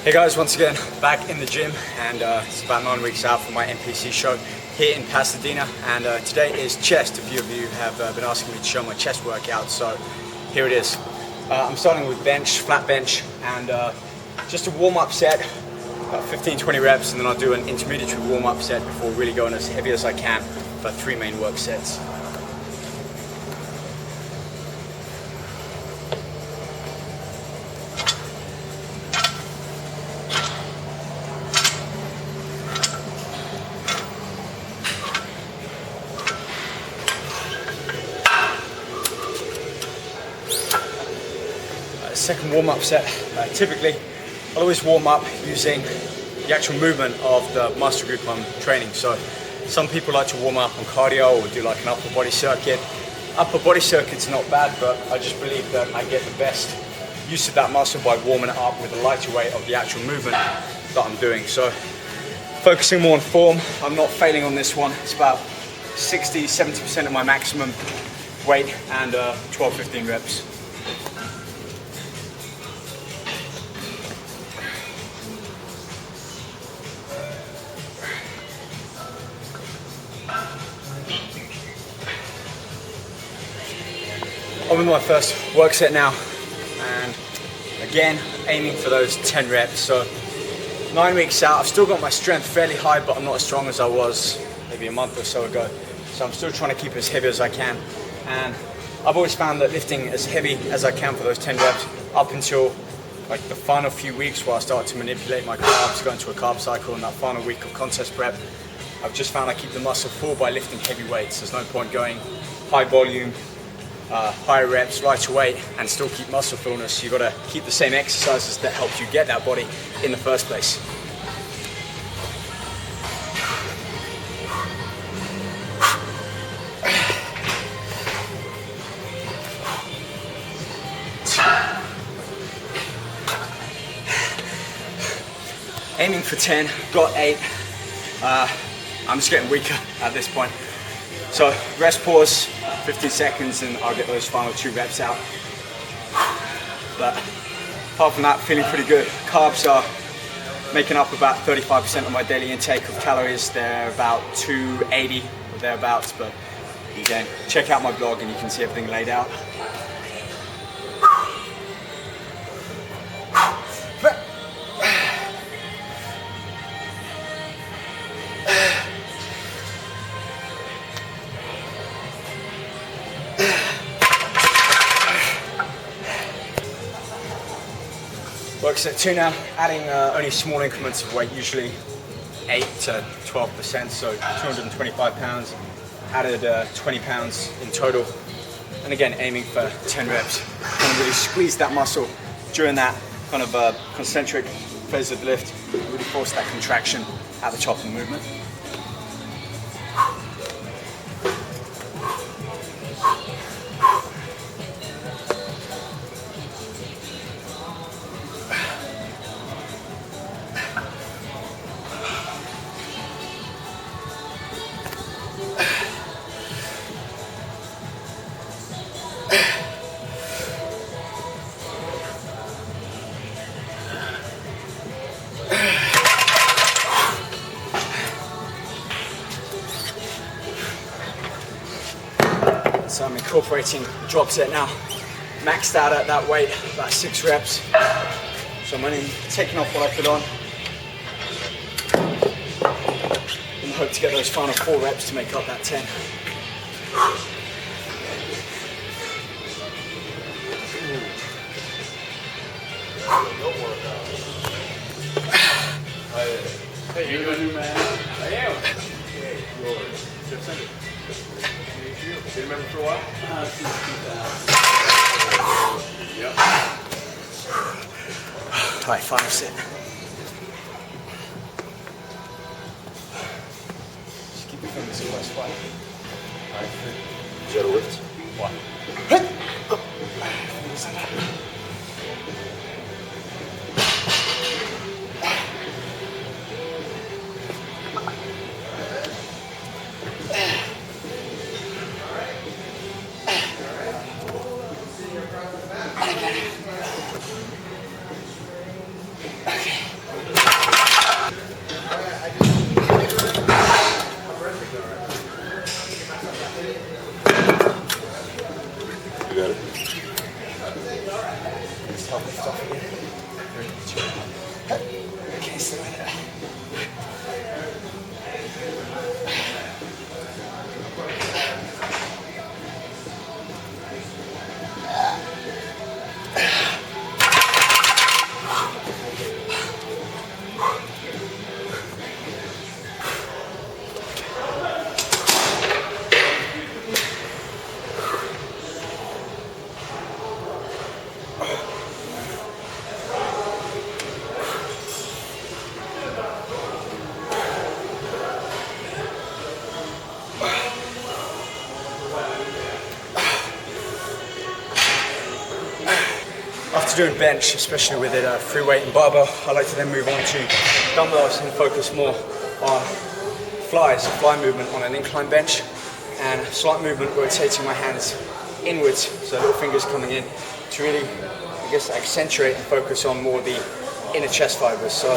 Hey guys, once again, back in the gym, and it's about 9 weeks out from my NPC show here in Pasadena, and today is chest. A few of you have been asking me to show my chest workout, so here it is. I'm starting with bench, flat bench, and just a warm-up set, about 15-20 reps, and then I'll do an intermediate warm-up set before really going as heavy as I can for 3 main work sets. Second warm-up set, typically I'll always warm up using the actual movement of the muscle group I'm training. So some people like to warm up on cardio or do like an upper body circuit. Upper body circuit's not bad, but I just believe that I get the best use of that muscle by warming it up with the lighter weight of the actual movement that I'm doing. So focusing more on form, I'm not failing on this one. It's about 60-70% of my maximum weight and 12-15 reps. I'm in my first work set now, and again aiming for those 10 reps. So 9 weeks out, I've still got my strength fairly high, but I'm not as strong as I was maybe a month or so ago. So I'm still trying to keep as heavy as I can, and I've always found that lifting as heavy as I can for those 10 reps up until like the final few weeks where I start to manipulate my carbs, go into a carb cycle, and that final week of contest prep, I've just found I keep the muscle full by lifting heavy weights. There's no point going high volume, higher reps, lighter weight, and still keep muscle fullness. You've got to keep the same exercises that helped you get that body in the first place. Aiming for 10, got 8. I'm just getting weaker at this point. So rest pause, 15 seconds, and I'll get those final 2 reps out. But apart from that, feeling pretty good. Carbs are making up about 35% of my daily intake of calories. They're about 280 or thereabouts, but again, check out my blog and you can see everything laid out. Work set 2 now, adding only small increments of weight, usually 8 to 12%, so 225 pounds, added 20 pounds in total, and again aiming for 10 reps. Kind of really squeeze that muscle during that kind of concentric phase of the lift, really force that contraction at the top of the movement. So I'm incorporating the drop set now. Maxed out at that weight, about 6 reps. So I'm only taking off what I put on, and hope to get those final 4 reps to make up that 10. Hey, you're a new man. I am. Hey, yours. Just send it. Been a member for a while? Since 2000. Yep. All right, final set. Just keep your fingers close flat. All right. Is that a lift? One. Okay. yourself lift off again. Okay, stay with that. After doing bench, especially with it free weight and barbell, I like to then move on to dumbbells and focus more on fly movement on an incline bench, and slight movement rotating my hands inwards, so little fingers coming in to really, I guess, accentuate and focus on more the inner chest fibers. So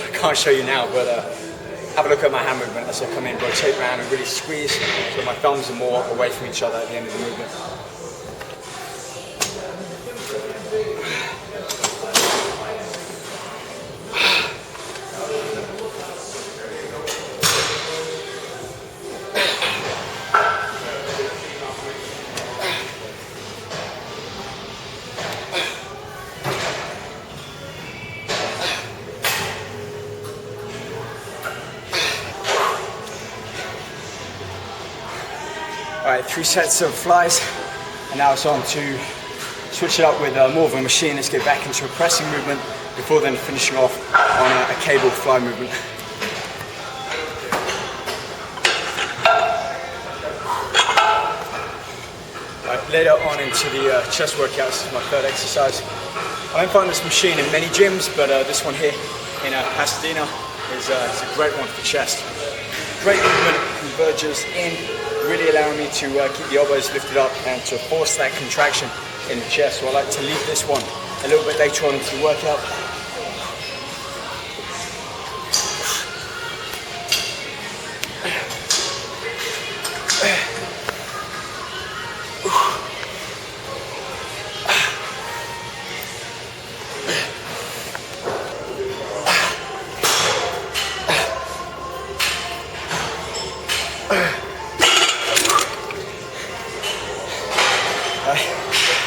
I can't show you now, but have a look at my hand movement as I come in, rotate around and really squeeze so my thumbs are more away from each other at the end of the movement. Alright, 3 sets of flies, and now it's on to switch it up with more of a machine. Let's get back into a pressing movement before then finishing off on a cable fly movement. Right, later on into the chest workouts, this is my third exercise. I don't find this machine in many gyms, but this one here in Pasadena is a great one for chest. Great movement, converges in, really allowing me to keep the elbows lifted up and to force that contraction in the chest. So I like to leave this one a little bit later on into the workout.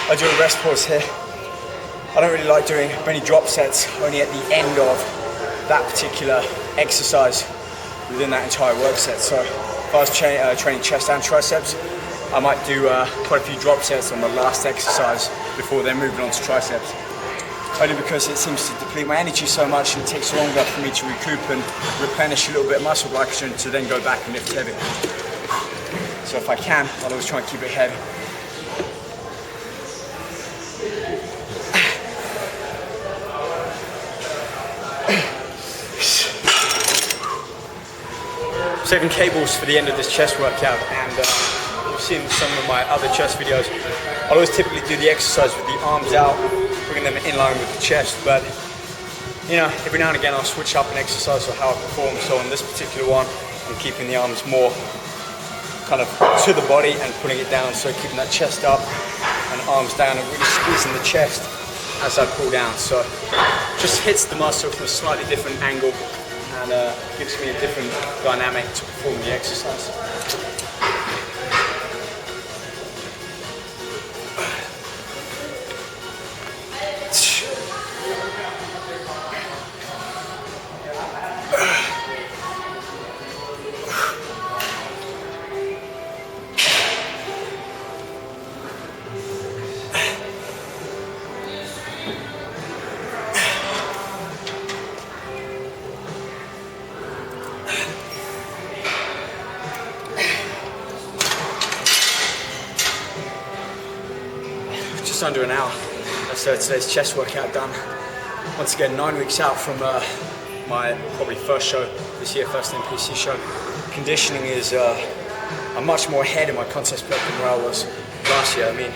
I do a rest pause here. I don't really like doing many drop sets, only at the end of that particular exercise within that entire work set. So if I was training chest and triceps, I might do quite a few drop sets on the last exercise before then moving on to triceps. Only because it seems to deplete my energy so much and it takes longer for me to recoup and replenish a little bit of muscle glycogen to then go back and lift heavy. So if I can, I'll always try and keep it heavy. Saving cables for the end of this chest workout, and you've seen some of my other chest videos. I'll always typically do the exercise with the arms out, bringing them in line with the chest, but you know, every now and again I'll switch up an exercise or how I perform. So on this particular one, I'm keeping the arms more kind of to the body and putting it down, so keeping that chest up and arms down and really squeezing the chest as I pull down. So just hits the muscle from a slightly different angle and gives me a different dynamic to perform the exercise. Just under an hour. That's today's chest workout done. Once again, 9 weeks out from my probably first show this year, first NPC show. Conditioning is I'm much more ahead in my contest prep than where I was last year. I mean,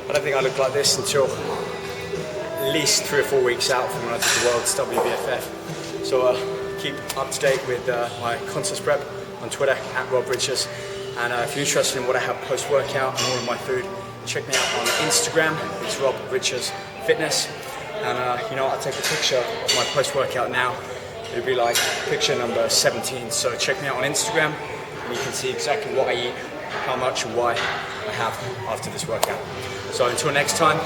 I don't think I looked like this until at least 3 or 4 weeks out from when I did the World's WBFF. So keep up to date with my contest prep on Twitter @RobRiches, And if you're interested in what I have post-workout and all of my food, check me out on Instagram. It's Rob Richards Fitness. And you know, I'll take a picture of my post-workout now. It'll be like picture number 17. So check me out on Instagram and you can see exactly what I eat, how much and why I have after this workout. So until next time,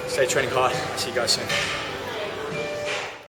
stay training hard. See you guys soon.